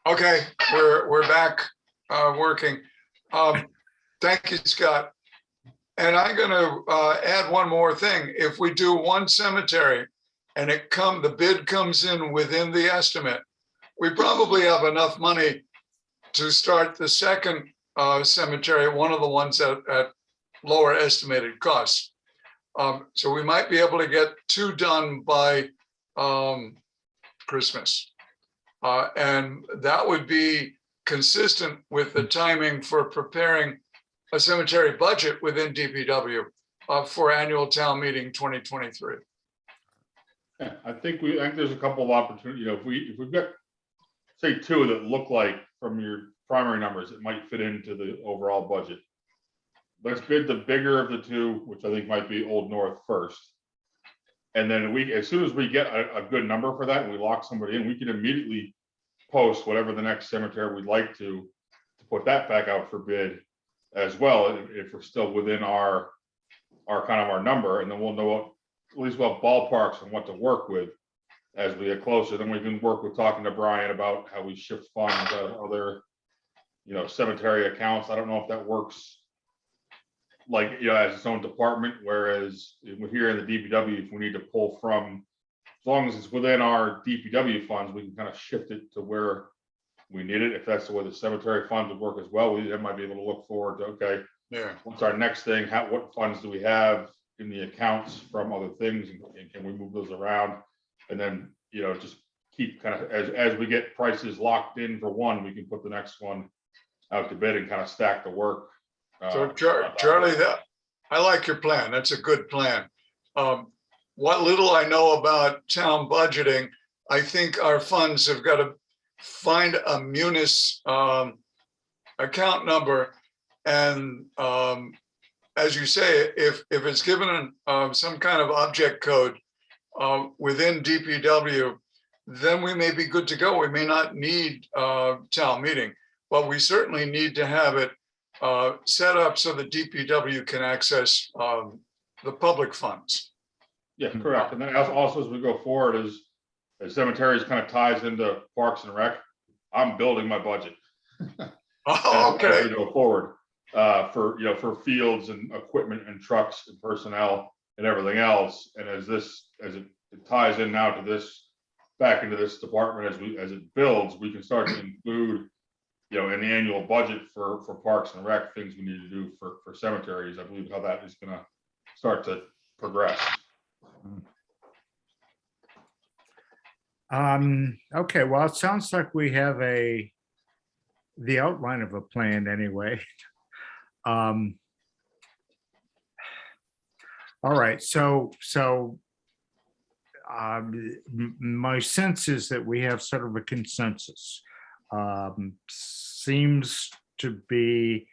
Okay, we're back working. Thank you, Scott. And I'm going to add one more thing. If we do one cemetery and the bid comes in within the estimate, we probably have enough money to start the second cemetery, one of the ones at lower estimated costs. So we might be able to get 2 done by Christmas. And that would be consistent with the timing for preparing a cemetery budget within DPW for annual town meeting 2023. Yeah, I think there's a couple of opportunities. If we've got, say, 2 that look like from your primary numbers, it might fit into the overall budget. Let's bid the bigger of the 2, which I think might be Old North first. And then as soon as we get a good number for that and we lock somebody in, we can immediately post whatever the next cemetery we'd like to put that back out for bid as well, if we're still within our kind of our number, and then we'll know at least what ballparks and what to work with as we get closer. Then we can work with talking to Brian about how we shift funds to other, cemetery accounts. I don't know if that works like, as its own department, whereas here in the DPW, if we need to pull from, as long as it's within our DPW funds, we can kind of shift it to where we need it. If that's the way the cemetery funds would work as well, we then might be able to look forward to, okay, Yeah. what's our next thing? What funds do we have in the accounts from other things, and can we move those around? And then, just keep kind of, as we get prices locked in for one, we can put the next one out to bid and kind of stack the work. So Charlie, I like your plan. That's a good plan. What little I know about town budgeting, I think our funds have got to find a munis account number. And as you say, if it's given some kind of object code within DPW, then we may be good to go. We may not need town meeting, but we certainly need to have it set up so the DPW can access the public funds. Yeah, correct. And then also as we go forward, as cemeteries kind of ties into Parks and Rec, I'm building my budget. Oh, okay. As we go forward for fields and equipment and trucks and personnel and everything else. And as it ties in now to this, back into this department, as it builds, we can start to include, in the annual budget for Parks and Rec, things we need to do for cemeteries. I believe how that is going to start to progress. Okay, well, it sounds like we have the outline of a plan anyway. All right, so my sense is that we have sort of a consensus. Seems to be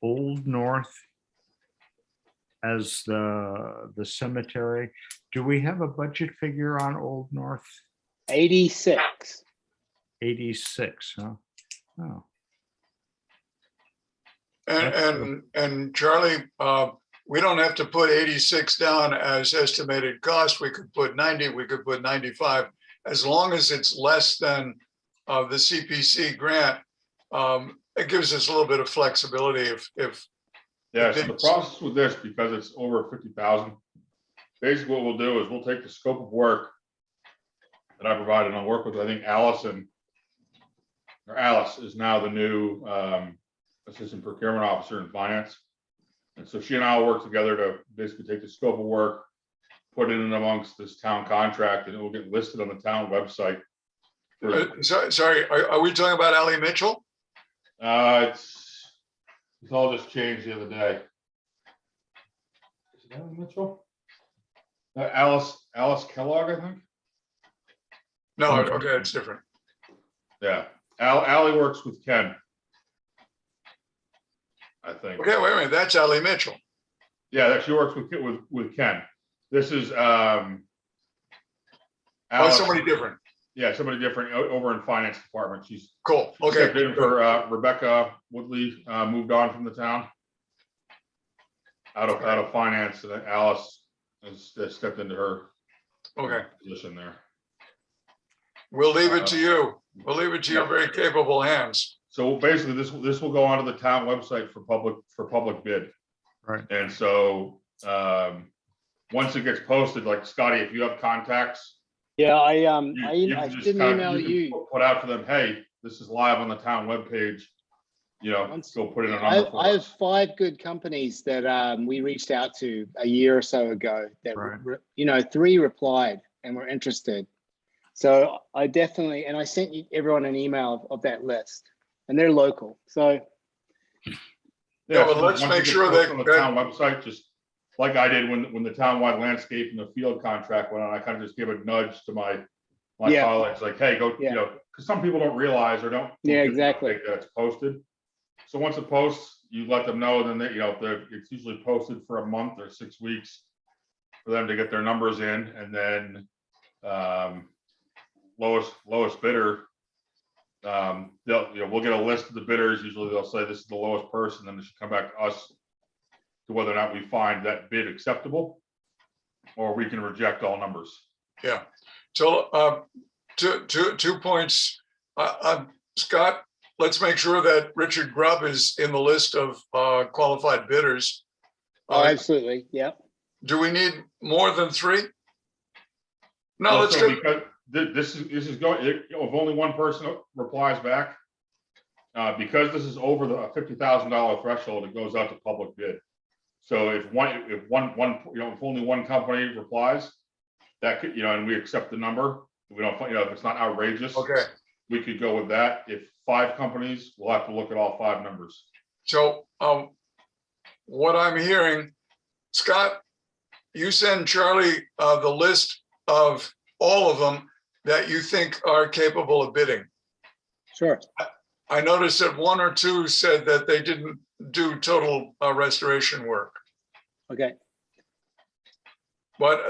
Old North as the cemetery. Do we have a budget figure on Old North? 86. 86, huh? Oh. And Charlie, we don't have to put 86 down as estimated cost. We could put 90, we could put 95, as long as it's less than the CPC grant. It gives us a little bit of flexibility if Yeah, so the process with this, because it's over 50,000, basically what we'll do is we'll take the scope of work that I provided, and I'll work with, I think Alice is now the new assistant procurement officer in finance. And so she and I will work together to basically take the scope of work, put it in amongst this town contract, and it will get listed on the town website. Sorry, are we talking about Ally Mitchell? It's all just changed the other day. Is it Ally Mitchell? Alice Kellogg, I think. No, okay, it's different. Yeah, Ally works with Ken, I think. Okay, wait a minute, that's Ally Mitchell. Yeah, she works with Ken. This is Oh, somebody different. Yeah, somebody different over in finance department. She's cool. Okay. Stepped in for Rebecca Woodley, moved on from the town out of finance, and then Alice has stepped into her position there. We'll leave it to you. We'll leave it to your very capable hands. So basically, this will go onto the town website for public bid. Right. And so, once it gets posted, like Scotty, if you have contacts, Yeah, I you can just didn't kind of, email you you. can put out to them, hey, this is live on the town webpage. You know, Once- go put in a I number for I have us. 5 good companies that we reached out to a year or so ago that, Right. 3 replied and were interested. So I definitely, and I sent everyone an email of that list, and they're local. So Yeah, but so let's once it make gets sure posted that- on the town website, just like I did when the townwide landscape and the field contract went on, I kind of just gave a nudge to my Yeah. colleagues, like, hey, go, Yeah. you know, because some people don't realize or don't. Yeah, exactly. think that it's posted. So once it posts, you let them know, then they, you know, it's usually posted for a month or 6 weeks for them to get their numbers in, and then lowest bidder, we'll get a list of the bidders. Usually they'll say this is the lowest person, then it should come back to us to whether or not we find that bid acceptable, or we can reject all numbers. Yeah. So, 2 points. Scott, let's make sure that Richard Grubb is in the list of qualified bidders. oh, absolutely, yeah. Do we need more than 3? No, Well, let's so go. because this is going, if only one person replies back, because this is over the $50,000 threshold, it goes out to public bid. So if only one company replies, that could, and we accept the number, we don't, if it's not outrageous. Okay. We could go with that. If 5 companies, we'll have to look at all 5 numbers. So, what I'm hearing, Scott, you send Charlie the list of all of them that you think are capable of bidding. Sure. I noticed that 1 or 2 said that they didn't do total restoration work, Okay. but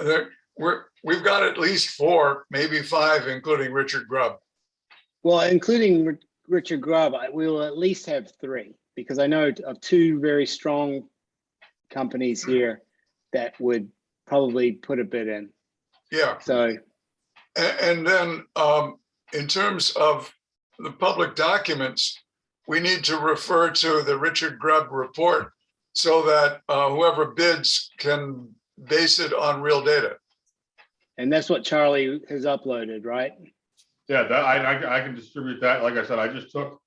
we've got at least 4, maybe 5, including Richard Grubb. Well, including Richard Grubb, we will at least have 3, because I know of 2 very strong companies here that would probably put a bid in. Yeah. So, And then in terms of the public documents, we need to refer to the Richard Grubb report so that whoever bids can base it on real data. and that's what Charlie has uploaded, right? Yeah, that I can distribute that. Like I said, I just took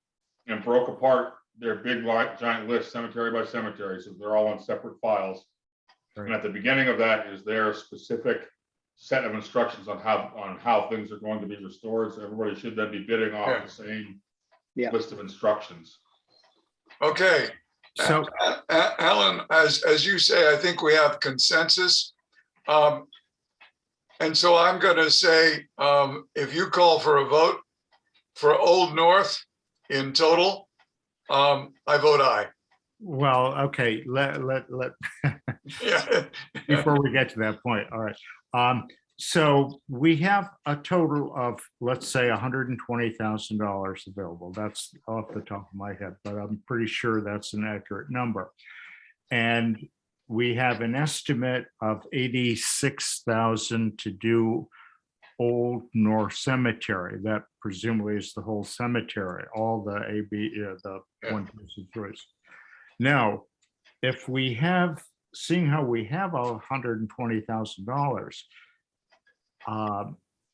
and broke apart their big giant list, cemetery by cemetery, so they're all on separate files. And at the beginning of that is their specific set of instructions on how things are going to be restored. So everybody should then be bidding off the same list of instructions. Okay. So, Alan, as you say, I think we have consensus. And so I'm going to say, if you call for a vote for Old North in total, I vote aye. well, okay, let Yeah. before we get to that point, all right. So we have a total of, let's say, $120,000 available. That's off the top of my head, but I'm pretty sure that's an accurate number. And we have an estimate of 86,000 to do Old North Cemetery. That presumably is the whole cemetery, all the the 1, 2, 3. Now, if we have, seeing how we have $120,000,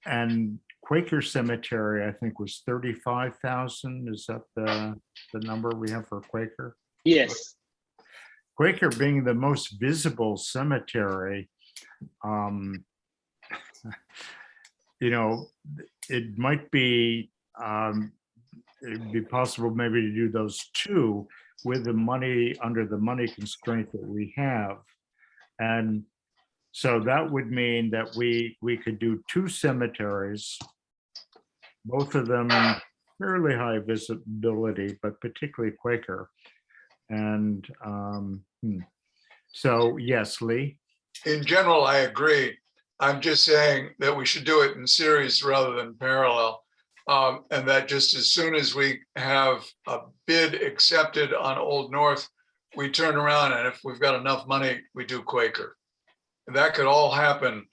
and Quaker Cemetery, I think, was 35,000. Is that the number we have for Quaker? Yes. Quaker being the most visible cemetery, it might be, it'd be possible maybe to do those 2 with the money, under the money constraint that we have. And so that would mean that we could do 2 cemeteries, both of them in fairly high visibility, but particularly Quaker. And so, yes, Lee? In general, I agree. I'm just saying that we should do it in series rather than parallel. And that just as soon as we have a bid accepted on Old North, we turn around, and if we've got enough money, we do Quaker. And that could all happen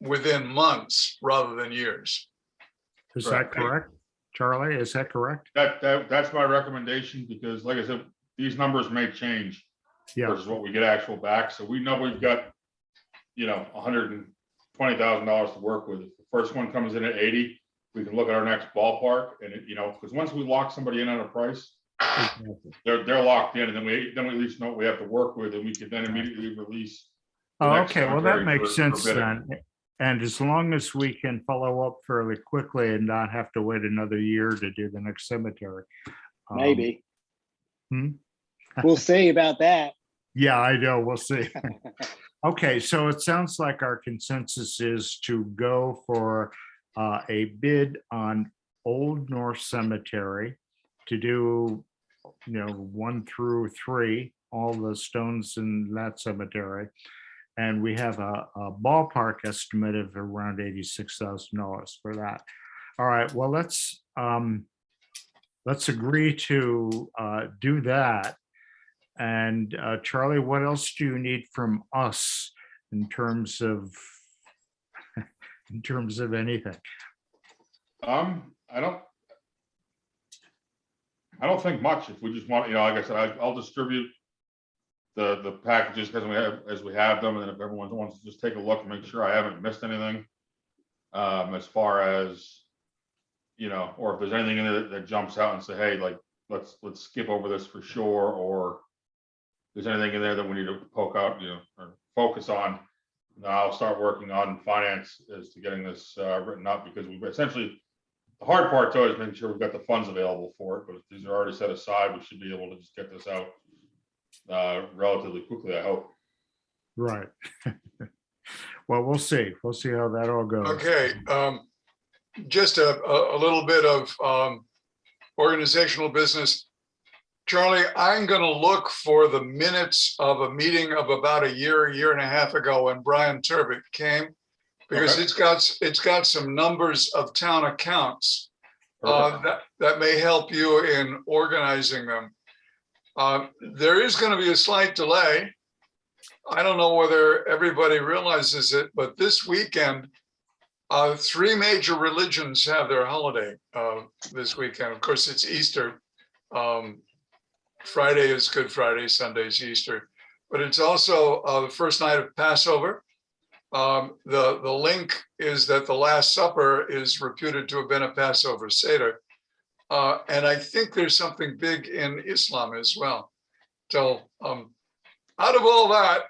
within months rather than years. Is that correct? Charlie, is that correct? That's my recommendation, because like I said, these numbers may change Yeah, versus what we get actual back. So we know we've got, $120,000 to work with. If the first one comes in at 80, we can look at our next ballpark, and because once we lock somebody in on a price, exactly. they're locked in, and then we at least know what we have to work with, and we can then immediately release. the Oh, next okay, well, that cemetery makes for sense bidding. then. And as long as we can follow up fairly quickly and not have to wait another year to do the next cemetery. Maybe. hmm? We'll see about that. Yeah, I know, we'll see. Okay, so it sounds like our consensus is to go for a bid on Old North Cemetery to do, 1 through 3, all the stones in that cemetery. And we have a ballpark estimate of around $86,000 for that. All right, well, let's agree to do that. And Charlie, what else do you need from us in terms of anything? I don't think much. If we just want, like I said, I'll distribute the packages as we have them, and then if everyone wants to just take a look and make sure I haven't missed anything, as far as, or if there's anything in there that jumps out and say, hey, like, let's skip over this for sure, or if there's anything in there that we need to poke out, or focus on, I'll start working on finance as to getting this written up, because we've essentially, the hard part though is making sure we've got the funds available for it, but if these are already set aside, we should be able to just get this out relatively quickly, I hope. Right. Well, we'll see. We'll see how that all goes. Okay, just a little bit of organizational business. Charlie, I'm going to look for the minutes of a meeting of about a year and a half ago when Brian Turbot came, because Okay. it's got some numbers of town accounts Perfect. that may help you in organizing them. There is going to be a slight delay. I don't know whether everybody realizes it, but this weekend, 3 major religions have their holiday this weekend. Of course, it's Easter. Friday is Good Friday, Sunday is Easter, but it's also the first night of Passover. The link is that the Last Supper is reputed to have been a Passover Seder. And I think there's something big in Islam as well. So out of all that,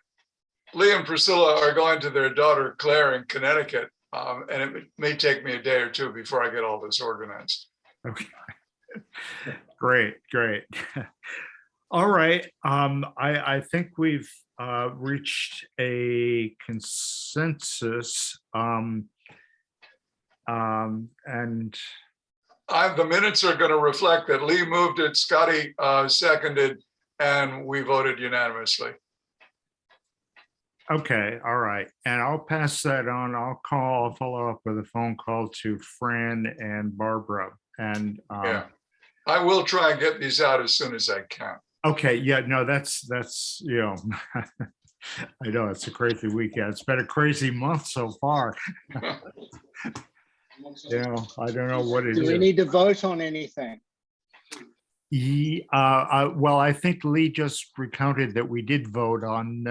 Lee and Priscilla are going to their daughter Claire in Connecticut. And it may take me a day or two before I get all this organized. Okay. Great. All right. I think we've reached a consensus. And The minutes are going to reflect that Lee moved it, Scotty seconded, and we voted unanimously. okay, all right. And I'll pass that on. I'll follow up with a phone call to Fran and Barbara. And Yeah, I will try and get these out as soon as I can. okay, yeah, no, that's I know it's a crazy weekend. It's been a crazy month so far. I don't know what it Do we is. need to vote on anything? Well, I think Lee just recounted that we did vote on.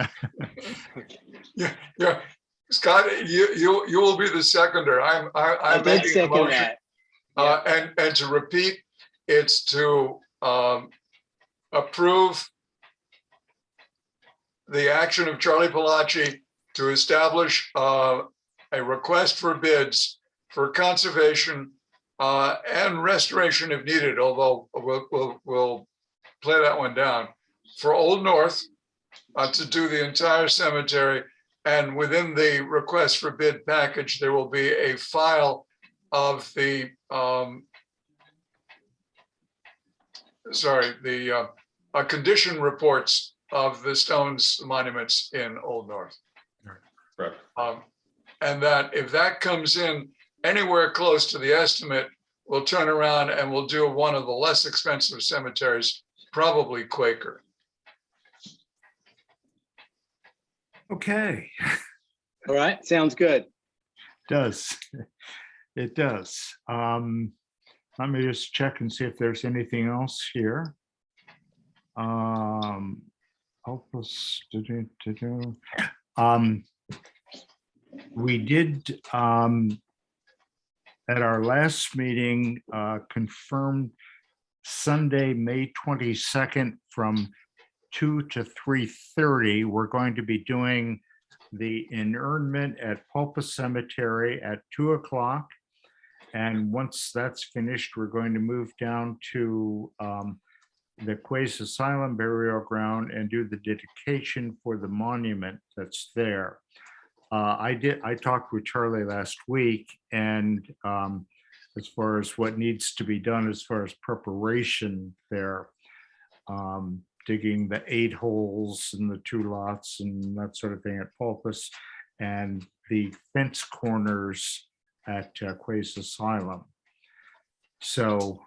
Yeah, Scott, you will be the seconder. I I'm did making the second motion. that. And to repeat, it's to approve the action of Charlie Palacci to establish a request for bids for conservation and restoration if needed, although we'll play that one down, for Old North to do the entire cemetery. And within the request for bid package, there will be a file of the condition reports of the stones monuments in Old North. Correct. And that if that comes in anywhere close to the estimate, we'll turn around and we'll do one of the less expensive cemeteries, probably Quaker. Okay, All right, sounds good. does. It does. Let me just check and see if there's anything else here. Hopeless. We did, at our last meeting, confirmed Sunday, May 22nd from 2 to 3:30. We're going to be doing the inurnment at Pulpus Cemetery at 2 o'clock. And once that's finished, we're going to move down to the Quays Asylum Burial Ground and do the dedication for the monument that's there. I talked with Charlie last week, and as far as what needs to be done as far as preparation there, digging the 8 holes and the 2 lots and that sort of thing at Pulpus, and the fence corners at Quays Asylum. So,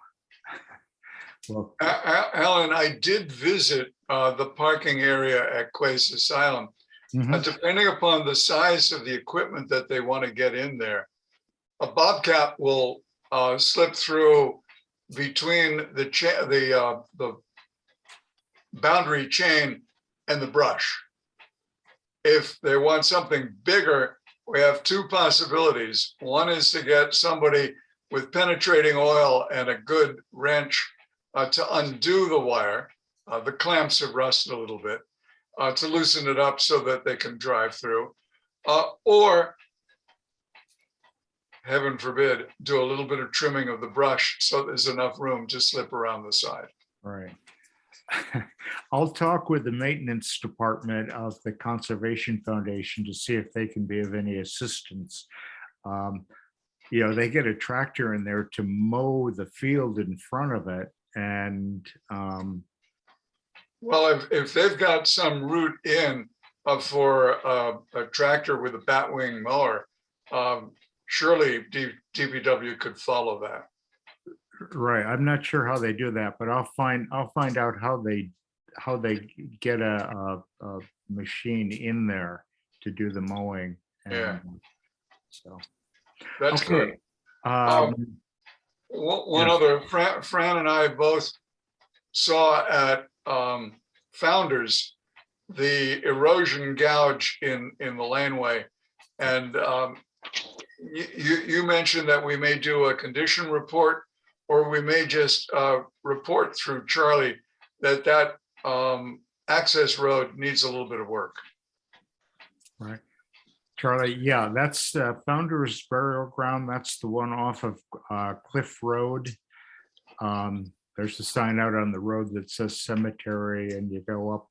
well, Alan, I did visit the parking area at Quays Asylum. Depending upon the size of the equipment that they want to get in there, a bobcat will slip through between the boundary chain and the brush. If they want something bigger, we have 2 possibilities. One is to get somebody with penetrating oil and a good wrench to undo the wire. The clamps have rusted a little bit, to loosen it up so that they can drive through. Or, heaven forbid, do a little bit of trimming of the brush so there's enough room to slip around the side. right. I'll talk with the maintenance department of the Conservation Foundation to see if they can be of any assistance. They get a tractor in there to mow the field in front of it, and well, if they've got some route in for a tractor with a batwing mower, surely DPW could follow that. right, I'm not sure how they do that, but I'll find out how they get a machine in there to do the mowing. Yeah. So That's okay. good. One yes. other, Fran and I both saw at Founders the erosion gouge in the laneway, and you mentioned that we may do a condition report, or we may just report through Charlie that access road needs a little bit of work. Right. Charlie, yeah, that's Founders Burial Ground. That's the one off of Cliff Road. There's a sign out on the road that says cemetery, and you go up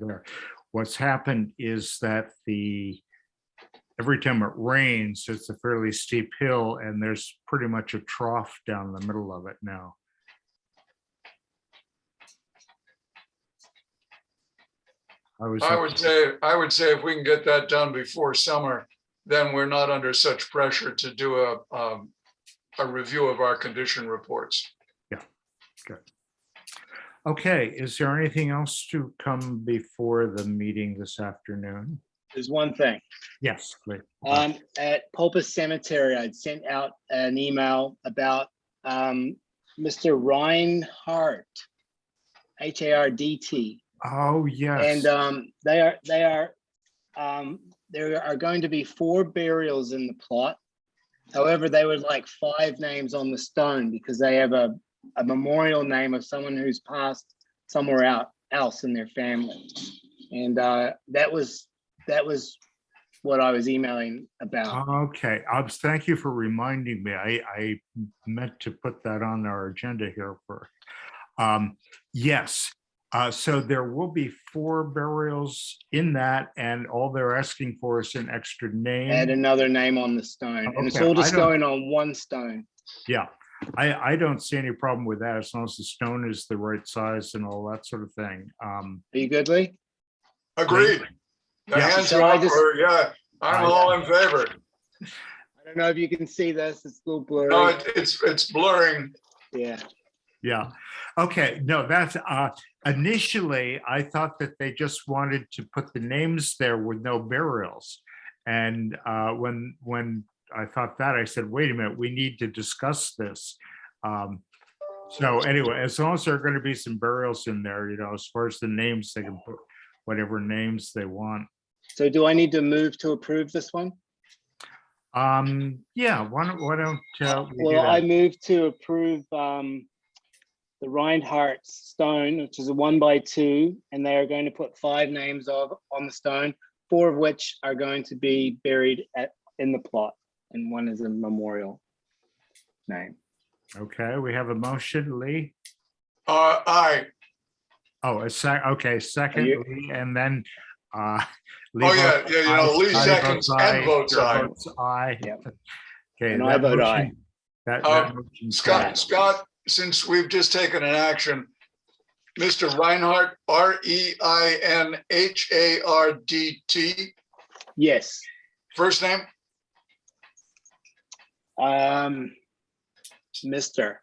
there. What's happened is that every time it rains, it's a fairly steep hill, and there's pretty much a trough down the middle of it now. I would say if we can get that done before summer, then we're not under such pressure to do a review of our condition reports. Yeah, good. Okay, is there anything else to come before the meeting this afternoon? There's one thing. Yes, please. At Pulpus Cemetery, I'd sent out an email about Mr. Reinhardt, Hardt. Oh, yes. And there are going to be 4 burials in the plot. However, they would like 5 names on the stone because they have a memorial name of someone who's passed somewhere else in their family. And that was what I was emailing about. Okay, thank you for reminding me. I meant to put that on our agenda here for. Yes. So there will be 4 burials in that, and all they're asking for is an extra name. Add another name on the stone, and it's all just going on one stone. Yeah, I don't see any problem with that as long as the stone is the right size and all that sort of thing. Are you good, Lee? Agreed. The Yeah. hands So are I up, just- or, yeah, I'm all in favor. I don't know if you can see this. It's a little blurry. No, it's blurring. Yeah. Yeah. Okay. No, that's initially I thought that they just wanted to put the names there with no burials. And when I thought that, I said, wait a minute, we need to discuss this. So anyway, as long as there are going to be some burials in there, as far as the names, they can put whatever names they want. So do I need to move to approve this one? Yeah, why don't we do Well, I that? move to approve the Reinhardt stone, which is a 1x2, and they are going to put 5 names on the stone, 4 of which are going to be buried in the plot, and 1 is a memorial name. Okay, we have a motion, Lee. Aye. Oh, okay, second, you- Lee, and then Lee Oh, yeah, votes yeah, aye, Lee Scotty seconds and votes Chair aye. votes aye. Yep. Okay. And I vote aye. motion- That Um, motion's Scott, passed. Scott, since we've just taken an action, Mr. Reinhardt, Reinhardt, Yes. first name? Mr.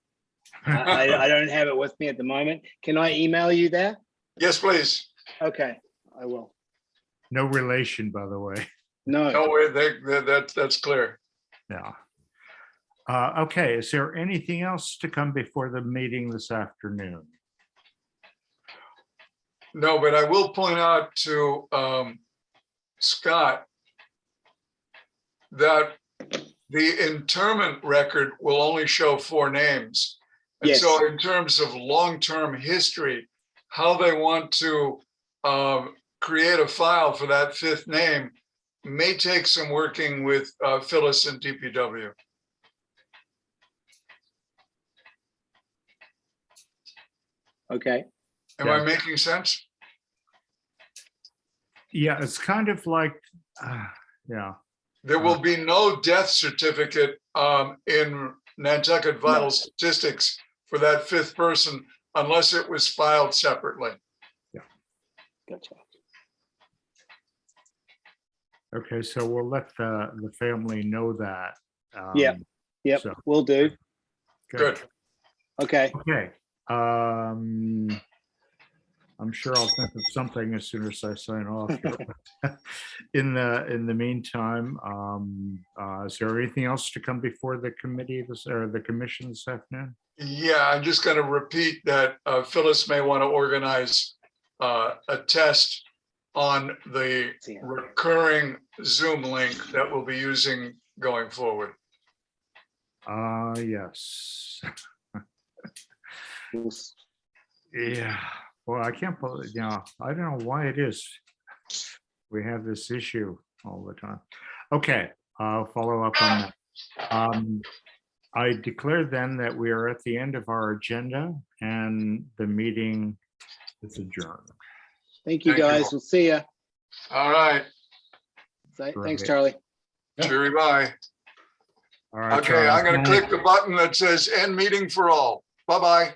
I don't have it with me at the moment. Can I email you that? Yes, please. Okay, I will. No relation, by the way. No, No way, that's clear. Yeah. Okay, is there anything else to come before the meeting this afternoon? No, but I will point out to Scott that the interment record will only show 4 names. And Yes. so in terms of long-term history, how they want to create a file for that 5th name may take some working with Phyllis and DPW. okay. Am I making sense? Yeah, it's kind of like, yeah, There will be no death certificate in Nantucket Vital Statistics for that 5th person unless it was filed separately. Gotcha. okay, so we'll let the family know that. Yeah. Yep, So- will do. Good. Okay, Okay. I'm sure I'll think of something as soon as I sign off. In the meantime, is there anything else to come before the committee or the commission this afternoon? Yeah, I'm just going to repeat that Phyllis may want to organize a test on the Yeah. recurring Zoom link that we'll be using going forward. Yes. We'll Yeah. Well, I can't believe, I don't know why it is. We have this issue all the time. Okay, I'll follow up on that. I declare then that we are at the end of our agenda and the meeting is adjourned. Thank you, Thank you. guys. We'll see ya. All right, Thanks, Great. Charlie. cheery bye. All right, Okay, I'm going to Charles. click the button that says end meeting for all. Bye-bye.